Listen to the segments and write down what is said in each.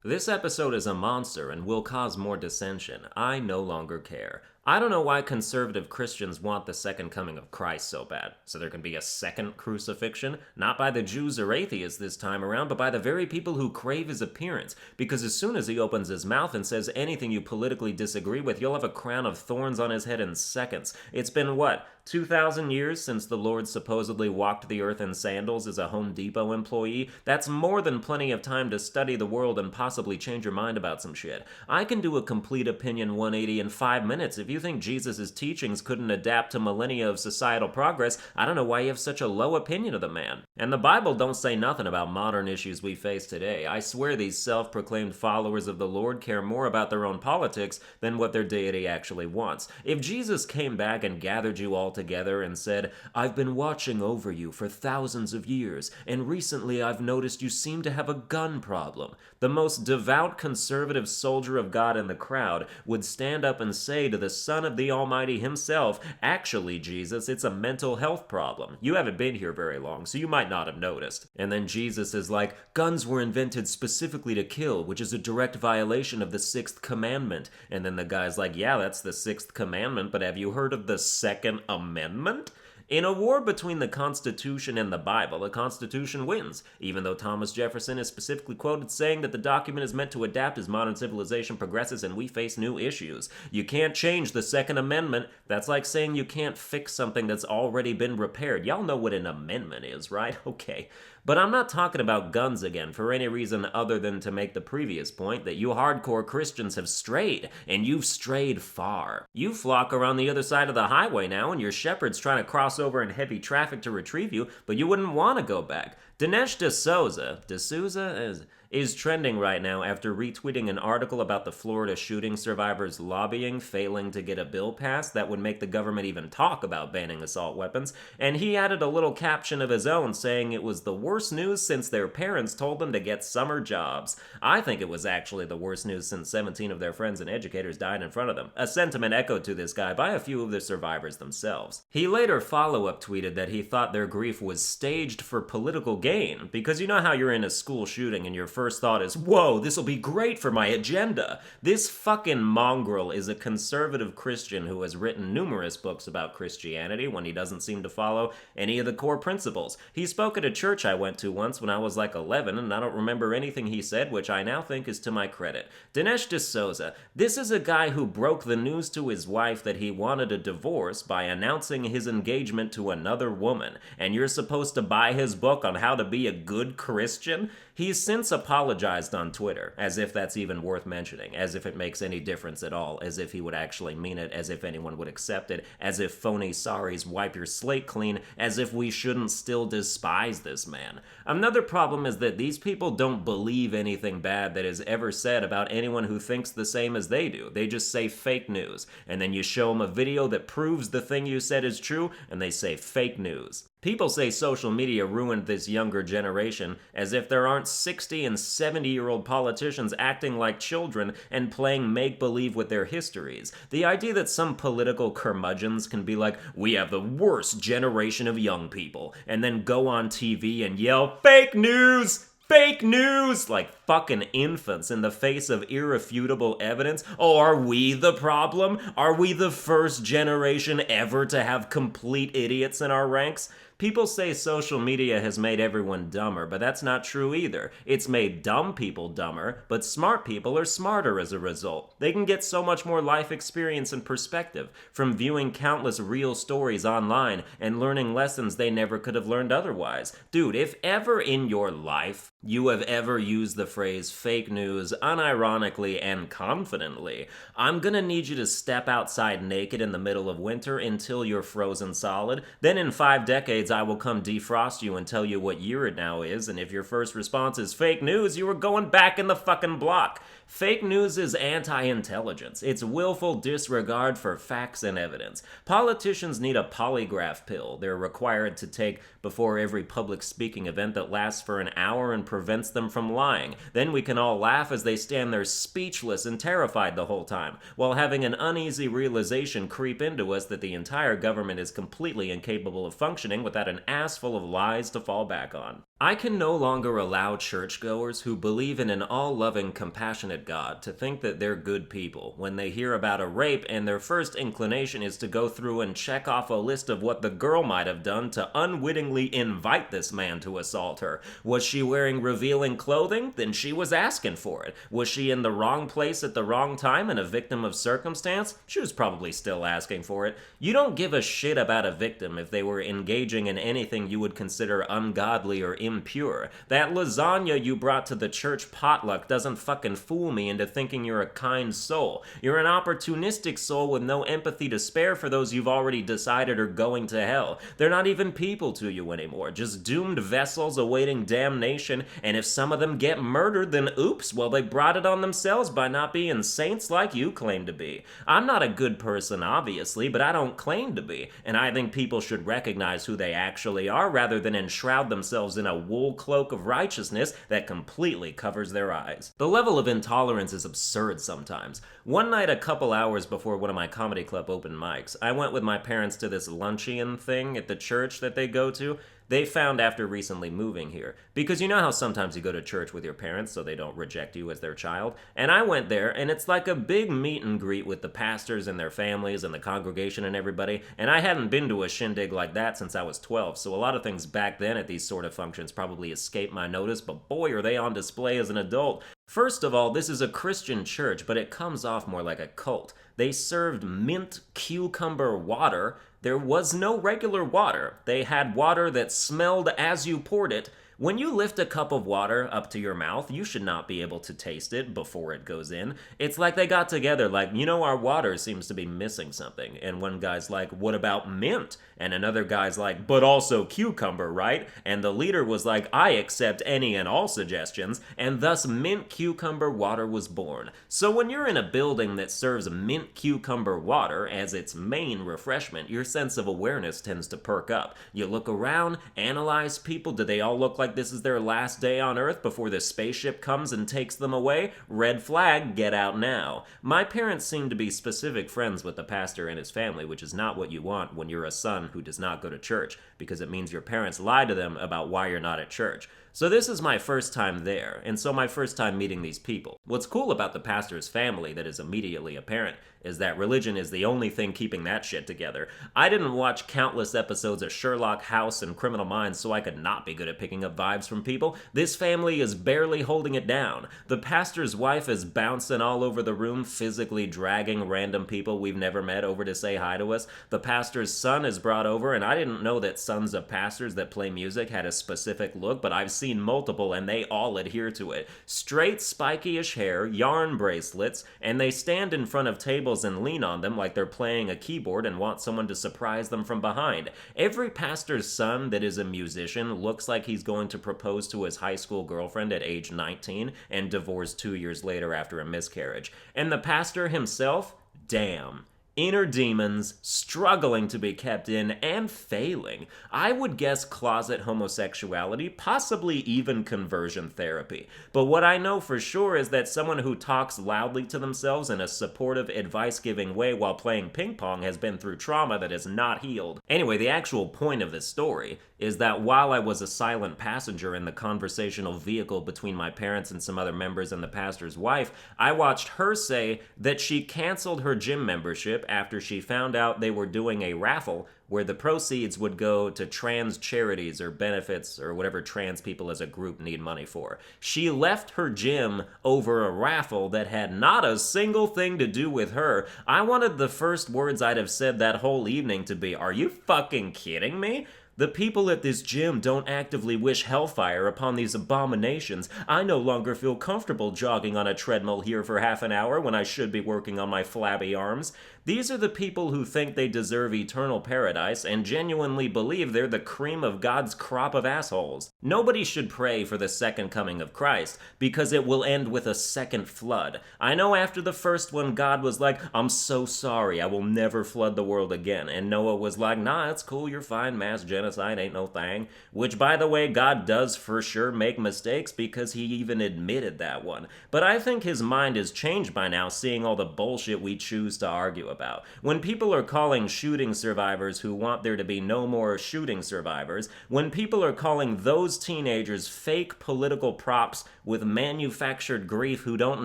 This episode is a monster and will cause more dissension. I no longer care. I don't know why conservative Christians want the second coming of Christ so bad. So there can be a second crucifixion? Not by the Jews or atheists this time around, but by the very people who crave his appearance. Because as soon as he opens his mouth and says anything you politically disagree with, you'll have a crown of thorns on his head in seconds. It's been, 2,000 years since the Lord supposedly walked the earth in sandals as a Home Depot employee? That's more than plenty of time to study the world and possibly change your mind about some shit. I can do a complete opinion 180 in 5 minutes. If you think Jesus' teachings couldn't adapt to millennia of societal progress, I don't know why you have such a low opinion of the man. And the Bible don't say nothing about modern issues we face today. I swear these self-proclaimed followers of the Lord care more about their own politics than what their deity actually wants. If Jesus came back and gathered you all together and said, "I've been watching over you for thousands of years, and recently I've noticed you seem to have a gun problem," the most devout conservative soldier of God in the crowd would stand up and say to the Son of the Almighty himself, "Actually, Jesus, it's a mental health problem. You haven't been here very long, so you might not have noticed." And then Jesus is like, "Guns were invented specifically to kill, which is a direct violation of the 6th commandment." And then the guy's like, "Yeah, that's the 6th commandment, but have you heard of the 2nd Amendment?" In a war between the Constitution and the Bible, the Constitution wins, even though Thomas Jefferson is specifically quoted saying that the document is meant to adapt as modern civilization progresses and we face new issues. You can't change the Second Amendment. That's like saying you can't fix something that's already been repaired. Y'all know what an amendment is, right? Okay. But I'm not talking about guns again for any reason other than to make the previous point that you hardcore Christians have strayed, and you've strayed far. You flock around the other side of the highway now, and your shepherd's trying to cross over in heavy traffic to retrieve you, but you wouldn't want to go back. Dinesh D'Souza is trending right now after retweeting an article about the Florida shooting survivors lobbying, failing to get a bill passed that would make the government even talk about banning assault weapons, and he added a little caption of his own saying it was the worst news since their parents told them to get summer jobs. I think it was actually the worst news since 17 of their friends and educators died in front of them, a sentiment echoed to this guy by a few of the survivors themselves. He later follow-up tweeted that he thought their grief was staged for political gain, because you know how you're in a school shooting and your first thought is, "Whoa, this'll be great for my agenda." This fucking mongrel is a conservative Christian who has written numerous books about Christianity when he doesn't seem to follow any of the core principles. He spoke at a church I went to once when I was like 11, and I don't remember anything he said, which I now think is to my credit. Dinesh D'Souza, this is a guy who broke the news to his wife that he wanted a divorce by announcing his engagement to another woman, and you're supposed to buy his book on how to be a good Christian? He's since apologized on Twitter, as if that's even worth mentioning, as if it makes any difference at all, as if he would actually mean it, as if anyone would accept it, as if phony sorries wipe your slate clean, as if we shouldn't still despise this man. Another problem is that these people don't believe anything bad that is ever said about anyone who thinks the same as they do. They just say fake news, and then you show them a video that proves the thing you said is true, and they say fake news. People say social media ruined this younger generation, as if there aren't 60 and 70-year-old politicians acting like children and playing make-believe with their histories. The idea that some political curmudgeons can be like, "We have the worst generation of young people," and then go on TV and yell, "Fake news! Fake news!" like fucking infants in the face of irrefutable evidence. Oh, are we the problem? Are we the first generation ever to have complete idiots in our ranks? People say social media has made everyone dumber, but that's not true either. It's made dumb people dumber, but smart people are smarter as a result. They can get so much more life experience and perspective from viewing countless real stories online and learning lessons they never could have learned otherwise. Dude, if ever in your life you have ever used the phrase fake news unironically and confidently, I'm gonna need you to step outside naked in the middle of winter until you're frozen solid. Then in 5 decades, I will come defrost you and tell you what year it now is, and if your first response is fake news, you are going back in the fucking block. Fake news is anti-intelligence. It's willful disregard for facts and evidence. Politicians need a polygraph pill they're required to take before every public speaking event that lasts for an hour and prevents them from lying. Then we can all laugh as they stand there speechless and terrified the whole time, while having an uneasy realization creep into us that the entire government is completely incapable of functioning without an ass full of lies to fall back on. I can no longer allow churchgoers who believe in an all-loving, compassionate God to think that they're good people when they hear about a rape and their first inclination is to go through and check off a list of what the girl might have done to unwittingly invite this man to assault her. Was she wearing revealing clothing? Then she was asking for it. Was she in the wrong place at the wrong time and a victim of circumstance? She was probably still asking for it. You don't give a shit about a victim if they were engaging in anything you would consider ungodly or impure. That lasagna you brought to the church potluck doesn't fucking fool me into thinking you're a kind soul. You're an opportunistic soul with no empathy to spare for those you've already decided are going to hell. They're not even people to you anymore, just doomed vessels awaiting damnation, and if some of them get murdered, then oops, well, they brought it on themselves by not being saints like you claim to be. I'm not a good person, obviously, but I don't claim to be, and I think people should recognize who they actually are rather than enshroud themselves in a wool cloak of righteousness that completely covers their eyes. The level of intolerance is absurd sometimes. One night, a couple hours before one of my comedy club open mics, I went with my parents to this luncheon thing at the church that they go to. They found after recently moving here. Because you know how sometimes you go to church with your parents so they don't reject you as their child? And I went there, and it's like a big meet and greet with the pastors and their families and the congregation and everybody, and I hadn't been to a shindig like that since I was 12, so a lot of things back then at these sort of functions probably escaped my notice, but boy are they on display as an adult. First of all, this is a Christian church, but it comes off more like a cult. They served mint cucumber water. There was no regular water. They had water that smelled as you poured it. When you lift a cup of water up to your mouth, you should not be able to taste it before it goes in. It's like they got together like, our water seems to be missing something. And one guy's like, what about mint? And another guy's like, but also cucumber, right? And the leader was like, I accept any and all suggestions. And thus mint cucumber water was born. So when you're in a building that serves mint cucumber water as its main refreshment, your sense of awareness tends to perk up. You look around, analyze people. Do they all look like this is their last day on Earth before the spaceship comes and takes them away? Red flag, get out now. My parents seem to be specific friends with the pastor and his family, which is not what you want when you're a son who does not go to church, because it means your parents lied to them about why you're not at church. So this is my first time there, and so my first time meeting these people. What's cool about the pastor's family that is immediately apparent is that religion is the only thing keeping that shit together. I didn't watch countless episodes of Sherlock House and Criminal Minds so I could not be good at picking up vibes from people. This family is barely holding it down. The pastor's wife is bouncing all over the room, physically dragging random people we've never met over to say hi to us. The pastor's son is brought over, and I didn't know that sons of pastors that play music had a specific look, but I've seen multiple and they all adhere to it. Straight spiky-ish hair, yarn bracelets, and they stand in front of tables and lean on them like they're playing a keyboard and want someone to surprise them from behind. Every pastor's son that is a musician looks like he's going to propose to his high school girlfriend at age 19 and divorce 2 years later after a miscarriage. And the pastor himself? Damn. Inner demons, struggling to be kept in, and failing. I would guess closet homosexuality, possibly even conversion therapy. But what I know for sure is that someone who talks loudly to themselves in a supportive, advice-giving way while playing ping pong has been through trauma that is not healed. Anyway, the actual point of this story is that while I was a silent passenger in the conversational vehicle between my parents and some other members and the pastor's wife, I watched her say that she canceled her gym membership after she found out they were doing a raffle where the proceeds would go to trans charities or benefits or whatever trans people as a group need money for. She left her gym over a raffle that had not a single thing to do with her. I wanted the first words I'd have said that whole evening to be, "Are you fucking kidding me? The people at this gym don't actively wish hellfire upon these abominations. I no longer feel comfortable jogging on a treadmill here for half an hour when I should be working on my flabby arms." These are the people who think they deserve eternal paradise and genuinely believe they're the cream of God's crop of assholes. Nobody should pray for the second coming of Christ because it will end with a second flood. I know after the first one, God was like, "I'm so sorry, I will never flood the world again." And Noah was like, "Nah, it's cool, you're fine, mass genocide ain't no thing." Which, by the way, God does for sure make mistakes because he even admitted that one. But I think his mind is changed by now, seeing all the bullshit we choose to argue about. about. When people are calling shooting survivors who want there to be no more shooting survivors, when people are calling those teenagers fake political props with manufactured grief who don't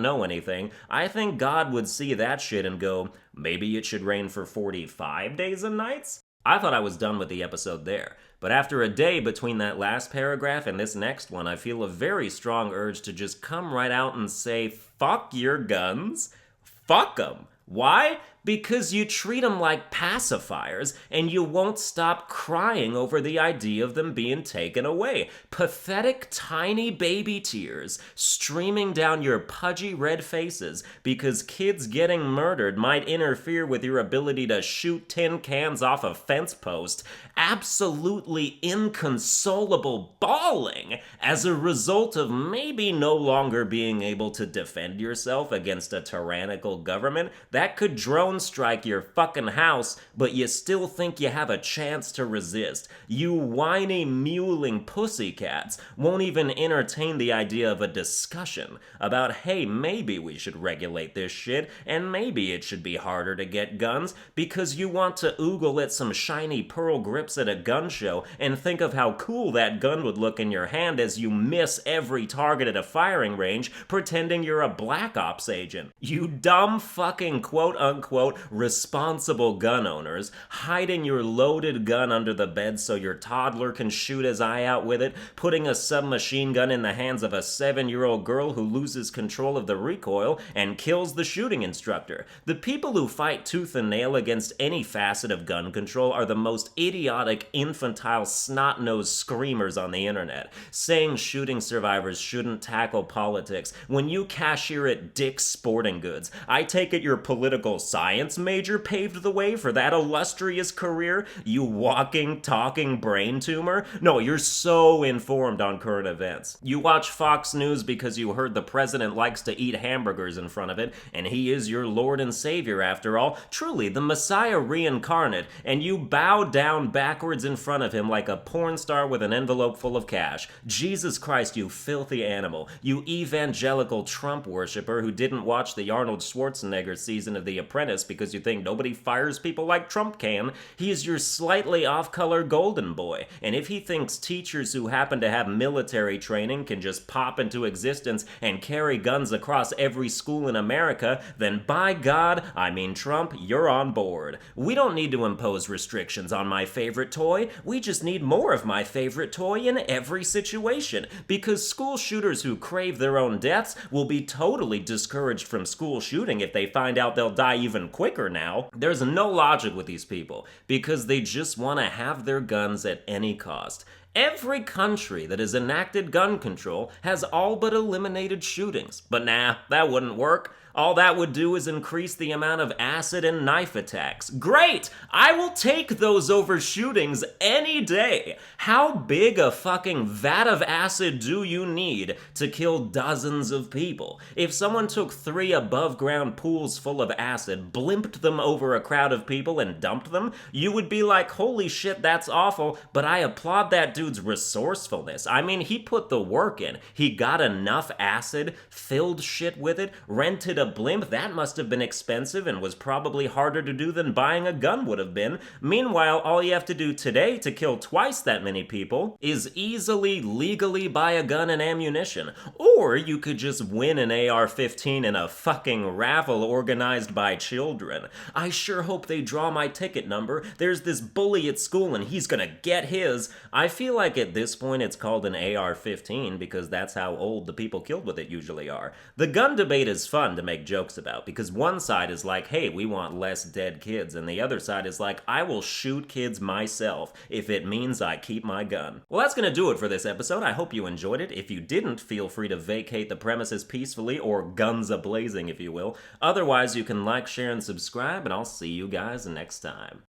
know anything, I think God would see that shit and go, maybe it should rain for 45 days and nights? I thought I was done with the episode there, but after a day between that last paragraph and this next one, I feel a very strong urge to just come right out and say, fuck your guns, fuck them. Why? Because you treat them like pacifiers and you won't stop crying over the idea of them being taken away. Pathetic tiny baby tears streaming down your pudgy red faces because kids getting murdered might interfere with your ability to shoot tin cans off a fence post. Absolutely inconsolable bawling as a result of maybe no longer being able to defend yourself against a tyrannical government that could drone strike your fucking house, but you still think you have a chance to resist. You whiny, mewling pussycats won't even entertain the idea of a discussion about, hey, maybe we should regulate this shit, and maybe it should be harder to get guns, because you want to oogle at some shiny pearl grips at a gun show and think of how cool that gun would look in your hand as you miss every target at a firing range, pretending you're a Black Ops agent. You dumb fucking quote-unquote responsible gun owners, hiding your loaded gun under the bed so your toddler can shoot his eye out with it, putting a submachine gun in the hands of a 7-year-old girl who loses control of the recoil and kills the shooting instructor. The people who fight tooth and nail against any facet of gun control are the most idiotic, infantile, snot-nosed screamers on the internet, saying shooting survivors shouldn't tackle politics. When you cashier at Dick's Sporting Goods, I take it your political science major paved the way for that illustrious career, you walking, talking brain tumor? No, you're so informed on current events. You watch Fox News because you heard the president likes to eat hamburgers in front of it, and he is your Lord and Savior after all, truly the Messiah reincarnate, and you bow down backwards in front of him like a porn star with an envelope full of cash. Jesus Christ, you filthy animal. You evangelical Trump worshiper who didn't watch the Arnold Schwarzenegger season of The Apprentice because you think nobody fires people like Trump can. He is your slightly off-color golden boy, and if he thinks teachers who happen to have military training can just pop into existence and carry guns across every school in America, then by God, I mean Trump, you're on board. We don't need to impose restrictions on my favorite toy, we just need more of my favorite toy in every situation, because school shooters who crave their own deaths will be totally discouraged from school shooting if they find out they'll die even quicker now. There's no logic with these people, because they just want to have their guns at any cost. Every country that has enacted gun control has all but eliminated shootings. But nah, that wouldn't work. All that would do is increase the amount of acid and knife attacks. Great! I will take those over shootings any day. How big a fucking vat of acid do you need to kill dozens of people? If someone took 3 above-ground pools full of acid, blimped them over a crowd of people, and dumped them, you would be like, holy shit, that's awful, but I applaud that dude's resourcefulness. I mean, he put the work in. He got enough acid, filled shit with it, rented a blimp. That must have been expensive and was probably harder to do than buying a gun would have been. Meanwhile, all you have to do today to kill twice that many people is easily, legally buy a gun and ammunition. Or you could just win an AR-15 in a fucking raffle organized by children. I sure hope they draw my ticket number. There's this bully at school and he's gonna get his. I feel like at this point it's called an AR-15 because that's how old the people killed with it usually are. The gun debate is fun to make jokes about because one side is like, hey, we want less dead kids, and the other side is like, I will shoot kids myself if it means I keep my gun. Well, that's gonna do it for this episode. I hope you enjoyed it. If you didn't, feel free to vacate the premises peacefully, or guns a-blazing if you will. Otherwise, you can like, share, and subscribe, and I'll see you guys next time.